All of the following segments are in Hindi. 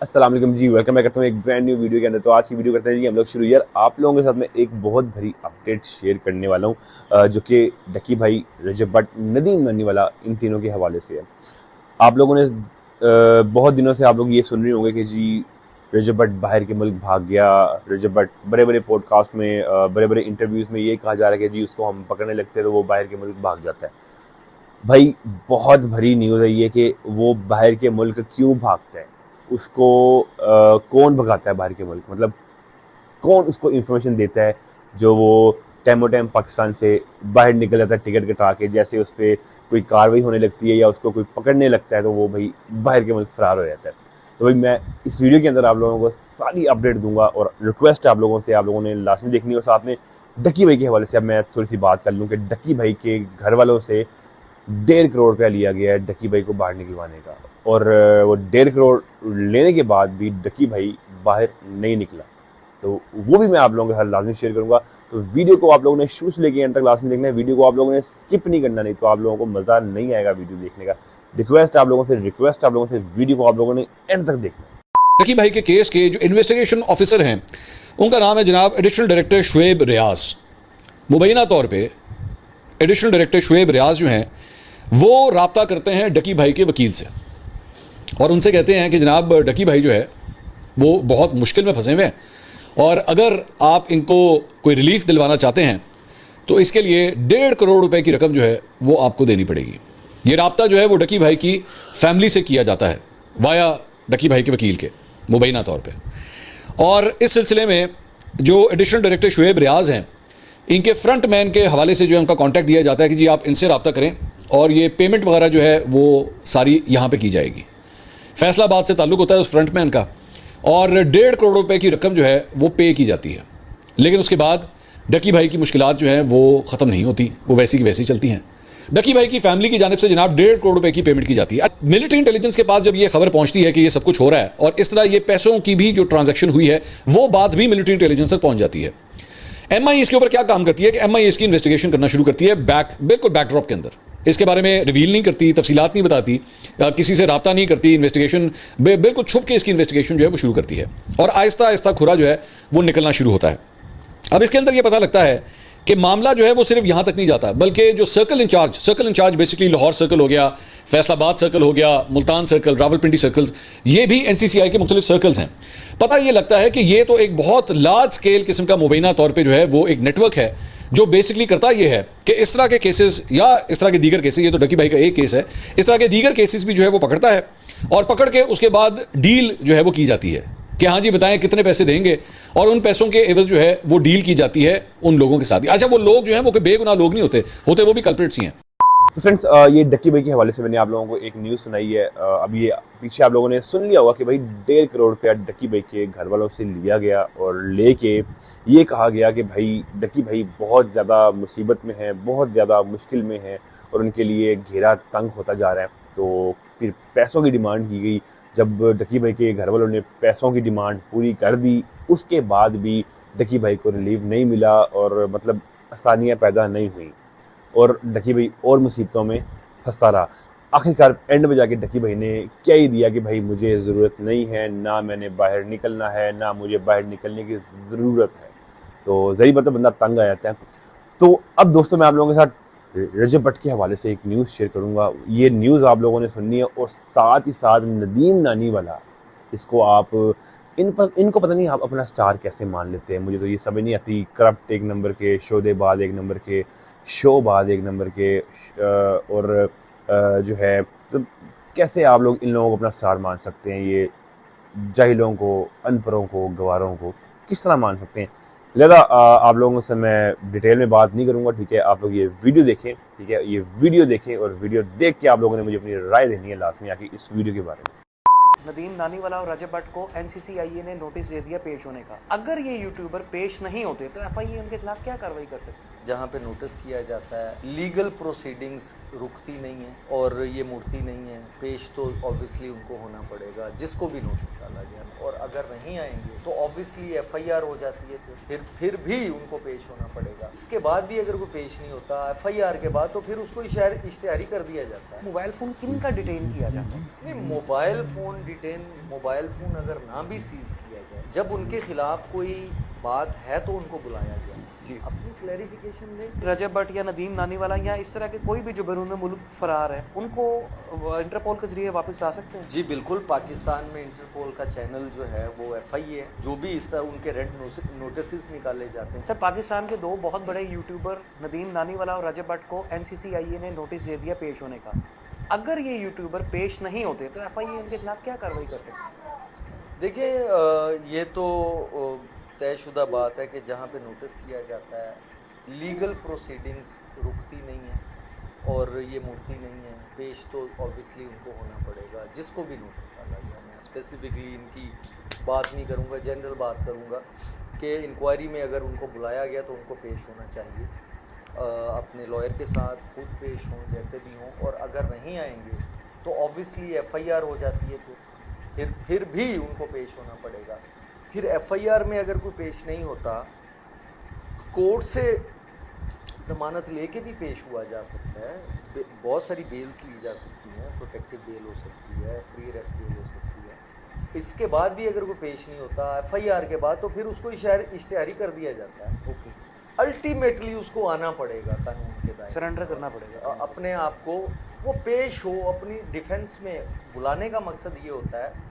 अस्सलाम वालेकुम जी, वेलकम मैं करता हूँ एक ब्रांड न्यू वीडियो के अंदर। तो आज की वीडियो करते हैं जी हम लोग शुरू। यार आप लोगों के साथ में एक बहुत भरी अपडेट शेयर करने वाला हूँ जो कि डकी भाई, रजब भट्ट, नदीम नानीवाला, इन तीनों के हवाले से है। आप लोगों ने बहुत दिनों से आप लोग ये सुन रहे होंगे कि जी रजब भट्ट बाहर के मुल्क भाग गया। रजब भट्ट बड़े बड़े पॉडकास्ट में, बड़े बड़े इंटरव्यूज़ में ये कहा जा रहा है कि जी उसको हम पकड़ने लगते हैं तो वो बाहर के मुल्क भाग जाता है। भाई बहुत भरी न्यूज़ है ये कि वो बाहर के मुल्क क्यों भागता है, उसको कौन भगाता है बाहर के मुल्क, मतलब कौन उसको इन्फॉर्मेशन देता है जो वो टाइम टाइम पाकिस्तान से बाहर निकल जाता है टिकट कटा के। जैसे उस पर कोई कार्रवाई होने लगती है या उसको कोई पकड़ने लगता है तो वो भाई बाहर के मुल्क फरार हो जाता है। तो भाई मैं इस वीडियो के अंदर आप लोगों को सारी अपडेट दूंगा और रिक्वेस्ट है आप लोगों से, आप लोगों ने लास्ट में देखनी। और साथ में डक्की भाई के हवाले से अब मैं थोड़ी सी बात कर लूँ कि डक्की भाई के घर वालों से 1.5 करोड़ रुपया लिया गया है डक्की भाई को बाहर निकलवाने का, और वो 1.5 करोड़ लेने के बाद भी डक्की भाई बाहर नहीं निकला। तो वो भी मैं आप लोगों के साथ लाजमी शेयर करूंगा। तो वीडियो को आप लोगों ने शुरू से लेकर एंड तक लास्ट में देखना है। वीडियो को आप लोगों ने स्किप नहीं करना, नहीं तो आप लोगों को मज़ा नहीं आएगा वीडियो देखने का। रिक्वेस्ट आप लोगों से वीडियो को आप लोगों ने एंड तक देखना है। डकी भाई के केस के जो इन्वेस्टिगेशन ऑफिसर हैं उनका नाम है जनाब एडिशनल डायरेक्टर शुएब रियाज। मुबैना तौर पे एडिशनल डायरेक्टर शुएब रियाज जो हैं वो राब्ता करते हैं डकी भाई के वकील से और उनसे कहते हैं कि जनाब डकी भाई जो है वो बहुत मुश्किल में फंसे हुए हैं और अगर आप इनको कोई रिलीफ दिलवाना चाहते हैं तो इसके लिए 1.5 करोड़ रुपए की रकम जो है वो आपको देनी पड़ेगी। ये राब्ता जो है वो डकी भाई की फैमिली से किया जाता है वाया डकी भाई के वकील के मुबैना तौर पे। और इस सिलसिले में जो एडिशनल डायरेक्टर शुएब रियाज हैं इनके फ्रंट मैन के हवाले से जो है उनका कॉन्टैक्ट दिया जाता है कि जी आप इनसे रब्ता करें और ये पेमेंट वगैरह जो है वो सारी यहाँ पे की जाएगी। फैसलाबाद से ताल्लुक़ होता है उस फ्रंट मैन का और 1.5 करोड़ रुपए की रकम जो है वो पे की जाती है। लेकिन उसके बाद डकी भाई की मुश्किलात जो हैं वो ख़त्म नहीं होती, वो वैसी की वैसी चलती हैं। डकी भाई की फैमिली की जानिब से जनाब 1.5 करोड़ रुपए की पेमेंट की जाती है। मिलिट्री इंटेलिजेंस के पास जब ये खबर पहुंचती है कि ये सब कुछ हो रहा है और इस तरह ये पैसों की भी जो ट्रांजैक्शन हुई है वो बात भी मिलिट्री इंटेलिजेंस तक पहुंच जाती है। एमआई इसके ऊपर क्या काम करती है कि एमआई इसकी इन्वेस्टिगेशन करना शुरू करती है बिल्कुल बैकड्रॉप के अंदर। इसके बारे में रिवील नहीं करती, तफसीलात नहीं बताती, किसी से रब्ता नहीं करती, इन्वेस्टिगेशन बिल्कुल छुप के इसकी इन्वेस्टिगेशन जो है वो शुरू करती है और आहिस्ता आहिस्ता खुरा जो है वो निकलना शुरू होता है। अब इसके अंदर ये पता लगता है कि मामला जो है वो सिर्फ यहाँ तक नहीं जाता बल्कि जो circle incharge basically Lahore circle हो गया, फैसलाबाद सर्कल हो गया, मुल्तान सर्कल, रावलपिंडी सर्कल्स, ये भी एनसीसीआई के मुख्तलिफ सर्कल्स हैं। पता ये लगता है कि ये तो एक बहुत लार्ज स्केल किस्म का मुबैना तौर पे जो है वो एक नेटवर्क है जो बेसिकली करता ये है कि इस तरह के केसेस या इस तरह के दीगर केसेस, ये तो डकी भाई का एक केस है, इस तरह के दीगर केसेस भी जो है वो पकड़ता है और पकड़ के उसके बाद डील जो है वो की जाती है कि हाँ जी बताएं कितने पैसे देंगे और उन पैसों के एवज जो है वो डील की जाती है उन लोगों के साथ। अच्छा वो लोग जो हैं वो कोई बेगुनाह लोग नहीं होते वो भी कल्प्रिट्स ही हैं। तो फ्रेंड्स ये डक्की भाई के हवाले से मैंने आप लोगों को एक न्यूज़ सुनाई है। अब ये पीछे आप लोगों ने सुन लिया होगा कि भाई 1.5 करोड़ रुपया डक्की भाई के घर वालों से लिया गया और लेके ये कहा गया कि भाई डक्की भाई बहुत ज़्यादा मुसीबत में है, बहुत ज़्यादा मुश्किल में है और उनके लिए घेरा तंग होता जा रहा है। तो फिर पैसों की डिमांड की गई। जब डक्की भाई के घर वालों ने पैसों की डिमांड पूरी कर दी उसके बाद भी डक्की भाई को रिलीफ नहीं मिला और मतलब आसानियाँ पैदा नहीं हुई और डक्की भाई और मुसीबतों में फंसता रहा। आखिरकार एंड में जाके डक्की भाई ने क्या ही दिया कि भाई मुझे ज़रूरत नहीं है, ना मैंने बाहर निकलना है, ना मुझे बाहर निकलने की ज़रूरत है। तो ज़री मतलब बंदा तंग आ जाता है। तो अब दोस्तों मैं आप लोगों के साथ रजब भट्ट के हवाले से एक न्यूज़ शेयर करूँगा। ये न्यूज़ आप लोगों ने सुननी है और साथ ही साथ नदीम नानीवाला, जिसको आप इनको पता नहीं आप अपना स्टार कैसे मान लेते हैं, मुझे तो ये समझ नहीं आती। करप्ट एक नंबर के, शोदेबाज एक नंबर के, शोबाज एक नंबर के, और जो है तो कैसे आप लोग इन लोगों को अपना स्टार मान सकते हैं? ये जाहिलों को, अनपढ़ों को, गवारों को किस तरह मान सकते हैं? लिहाजा आप लोगों से मैं डिटेल में बात नहीं करूंगा, ठीक है? आप लोग ये वीडियो देखें, ठीक है? ये वीडियो देखें और वीडियो देख के आप लोगों ने मुझे अपनी राय देनी है लास्ट में आके इस वीडियो के बारे में। नदीम नानीवाला और रजब भट्ट को एनसीसीआई ने नोटिस दे दिया पेश होने का। अगर ये यूट्यूबर पेश नहीं होते तो एफआईए उनके खिलाफ क्या कार्रवाई कर सकती है? जहाँ पे नोटिस किया जाता है लीगल प्रोसीडिंग्स रुकती नहीं है और ये मुड़ती नहीं है। पेश तो ऑब्वियसली उनको होना पड़ेगा जिसको भी नोटिस डाला गया, और अगर नहीं आएंगे तो ऑब्वियसली FIR हो जाती है, फिर भी उनको पेश होना पड़ेगा। इसके बाद भी अगर कोई पेश नहीं होता FIR के बाद, तो फिर उसको इश्तिहारी कर दिया जाता है। मोबाइल फ़ोन किन का डिटेन किया जाता है? नहीं, मोबाइल फ़ोन अगर ना भी सीज किया जाए, जब उनके खिलाफ कोई बात है तो उनको बुलाया जाए, अपनी क्लैरिफिकेशन दें। रजब भट्ट या नदीम नानीवाला या इस तरह के कोई भी जो बैरून मुल्क फरार है, उनको इंटरपोल के जरिए वापस ला सकते हैं? जी बिल्कुल, पाकिस्तान में इंटरपोल का चैनल जो है वो FIA है, जो भी इस तरह उनके रेड नोटिस निकाले जाते हैं। सर, पाकिस्तान के दो बहुत बड़े यूट्यूबर नदीम नानीवाला और रजब भट्ट को NCCIA ने नोटिस दे दिया पेश होने का। अगर ये यूट्यूबर पेश नहीं होते तो FIA इनके खिलाफ क्या कार्रवाई कर सकती? देखिए, ये तो तयशुदा बात है कि जहाँ पे नोटिस किया जाता है लीगल प्रोसीडिंग्स रुकती नहीं है और ये मुड़ती नहीं है। पेश तो ऑब्वियसली उनको होना पड़ेगा जिसको भी नोटिस डाला गया। मैं स्पेसिफिकली इनकी बात नहीं करूँगा, जनरल बात करूँगा कि इंक्वायरी में अगर उनको बुलाया गया तो उनको पेश होना चाहिए, अपने लॉयर के साथ खुद पेश हों, जैसे भी हों। और अगर नहीं आएंगे तो ऑब्वियसली FIR हो जाती है, फिर भी उनको पेश होना पड़ेगा। फिर FIR में अगर कोई पेश नहीं होता, कोर्ट से ज़मानत लेके भी पेश हुआ जा सकता है। बहुत सारी बेल्स ली जा सकती हैं, प्रोटेक्टिव बेल हो सकती है, फ्री अरेस्ट बेल हो सकती है। इसके बाद भी अगर कोई पेश नहीं होता FIR के बाद, तो फिर उसको इश्तिहारी कर दिया जाता है। ओके, अल्टीमेटली उसको आना पड़ेगा कानून के दायरे, सरेंडर करना पड़ेगा अपने आप को, वो पेश हो अपनी डिफेंस में। बुलाने का मकसद ये होता है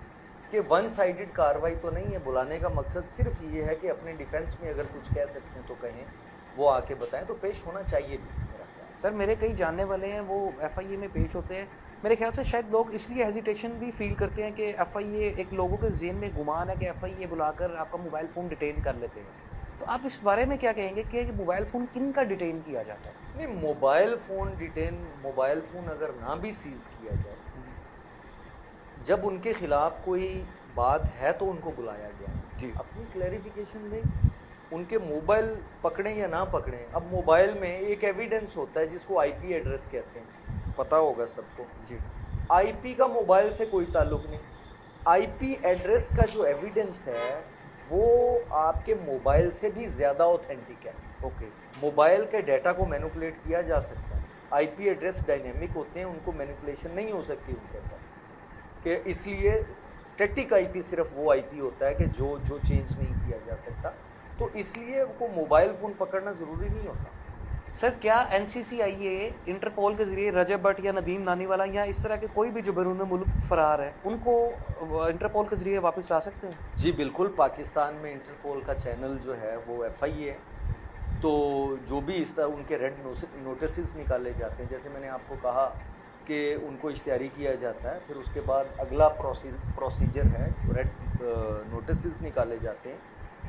कि वन साइडेड कार्रवाई तो नहीं है। बुलाने का मकसद सिर्फ ये है कि अपने डिफेंस में अगर कुछ कह सकते हैं तो कहें, वो आके बताएं, तो पेश होना चाहिए भी। सर, मेरे कई जानने वाले हैं वो FIA में पेश होते हैं। मेरे ख्याल से शायद लोग इसलिए हेजिटेशन भी फील करते हैं कि FIA, एक लोगों के ज़हन में गुमान है कि FIA बुलाकर आपका मोबाइल फ़ोन डिटेन कर लेते हैं। तो आप इस बारे में क्या कहेंगे कि मोबाइल फ़ोन किन का डिटेन किया जाता है? नहीं, मोबाइल फ़ोन अगर ना भी सीज किया जाए, जब उनके खिलाफ कोई बात है तो उनको बुलाया गया जी, अपनी क्लैरिफिकेशन दें। उनके मोबाइल पकड़ें या ना पकड़ें, अब मोबाइल में एक एविडेंस होता है जिसको IP एड्रेस कहते हैं, पता होगा सबको जी। IP का मोबाइल से कोई ताल्लुक नहीं। IP एड्रेस का जो एविडेंस है वो आपके मोबाइल से भी ज़्यादा ऑथेंटिक है। ओके, मोबाइल के डाटा को मैनिपुलेट किया जा सकता है। IP एड्रेस डायनेमिक होते हैं, उनको मैनिपुलेशन नहीं हो सकती उनके ऊपर, कि इसलिए स्टैटिक IP सिर्फ वो IP होता है कि जो चेंज नहीं किया जा सकता, तो इसलिए वो मोबाइल फ़ोन पकड़ना ज़रूरी नहीं होता। सर, क्या NCCIA इंटरपोल के जरिए रजब भट्ट या नदीम नानीवाला या इस तरह के कोई भी जो बैरून मुल्क फरार है, उनको इंटरपोल के जरिए वापस ला सकते हैं? जी बिल्कुल, पाकिस्तान में इंटरपोल का चैनल जो है वो FIA है, तो जो भी इस तरह उनके रेड नोटिस निकाले जाते हैं, जैसे मैंने आपको कहा कि उनको इश्तिहारी किया जाता है, फिर उसके बाद अगला प्रोसीजर है, रेड नोटिस निकाले जाते हैं,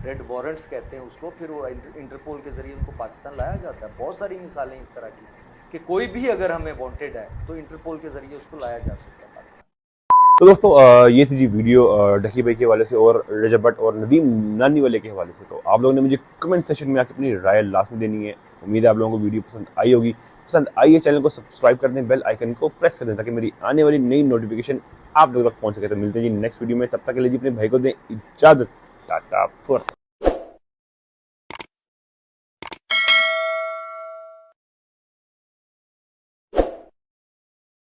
रेड वारंट्स कहते हैं उसको, फिर वो इंटरपोल के ज़रिए उनको पाकिस्तान लाया जाता है। बहुत सारी मिसालें इस तरह की कि कोई भी अगर हमें वांटेड है तो इंटरपोल के ज़रिए उसको लाया जा सकता है पाकिस्तान। तो दोस्तों, ये थी जी वीडियो ढकी भाई के हवाले से और रजब भट्ट और नदीम नानीवाले के हवाले से। तो आप लोगों ने मुझे कमेंट सेक्शन में आकर अपनी राय लास्ट में देनी है। उम्मीद है आप लोगों को वीडियो पसंद आई होगी। पसंद आई है, चैनल को सब्सक्राइब कर दें, बेल आइकन को प्रेस कर दें ताकि मेरी आने वाली नई नोटिफिकेशन आप लोगों तक पहुंच सके। तो मिलते हैं जी नेक्स्ट वीडियो में, तब तक के लिए जी अपने भाई को दें इजाज़त। टाटा।